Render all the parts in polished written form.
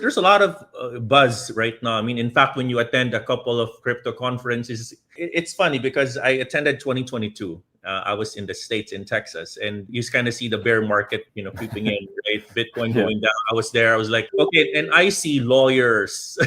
There's a lot of buzz right now. I mean, in fact, when you attend a couple of crypto conferences, it's funny because I attended 2022. I was in the States, in Texas, and you kind of see the bear market, creeping in, right? Bitcoin Yeah. going down. I was there. I was like, okay, and I see lawyers,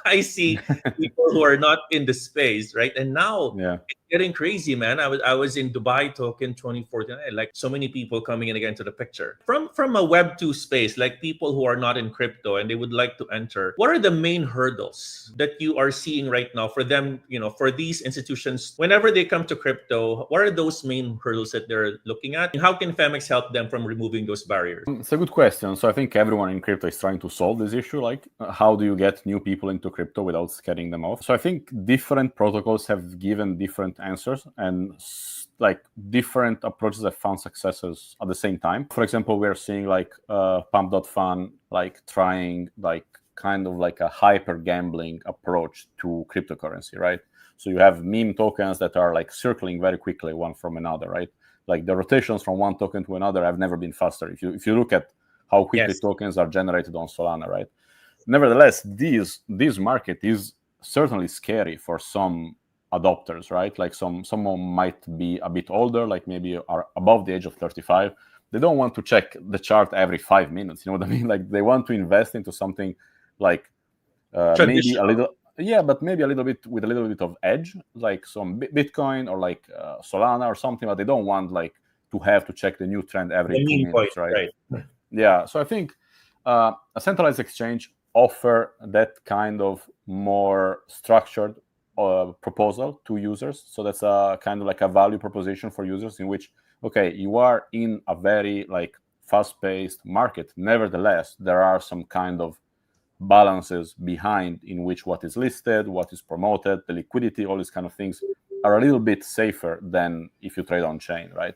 I see people who are not in the space, right? And now Yeah. it's getting crazy, man. I was in Dubai talking 2014, like so many people coming in again to the picture from a Web2 space, like people who are not in crypto and they would like to enter. What are the main hurdles that you are seeing right now for them, for these institutions whenever they come to crypto? What are those main hurdles that they're looking at, and how can Phemex help them from removing those barriers? It's a good question. So I think everyone in crypto is trying to solve this issue. Like, how do you get new people into crypto without scaring them off? So I think different protocols have given different answers, and like different approaches have found successes at the same time. For example, we're seeing like Pump.fun like trying like kind of like a hyper gambling approach to cryptocurrency, right? So you have meme tokens that are like circling very quickly one from another, right? Like the rotations from one token to another have never been faster. If you look at how quickly Yes. tokens are generated on Solana, right? Nevertheless, this market is certainly scary for some adopters, right? Like someone might be a bit older, like maybe are above the age of 35. They don't want to check the chart every 5 minutes. You know what I mean? Like they want to invest into something like maybe a Traditional. little, yeah, but maybe a little bit with a little bit of edge, like some Bitcoin or like Solana or something. But they don't want like to have to check the new trend every The two mean point, minutes, right? right? Yeah. So I think a centralized exchange offer that kind of more structured proposal to users. So that's a kind of like a value proposition for users in which, okay, you are in a very like fast-paced market. Nevertheless, there are some kind of balances behind in which what is listed, what is promoted, the liquidity, all these kind of things are a little bit safer than if you trade on chain, right?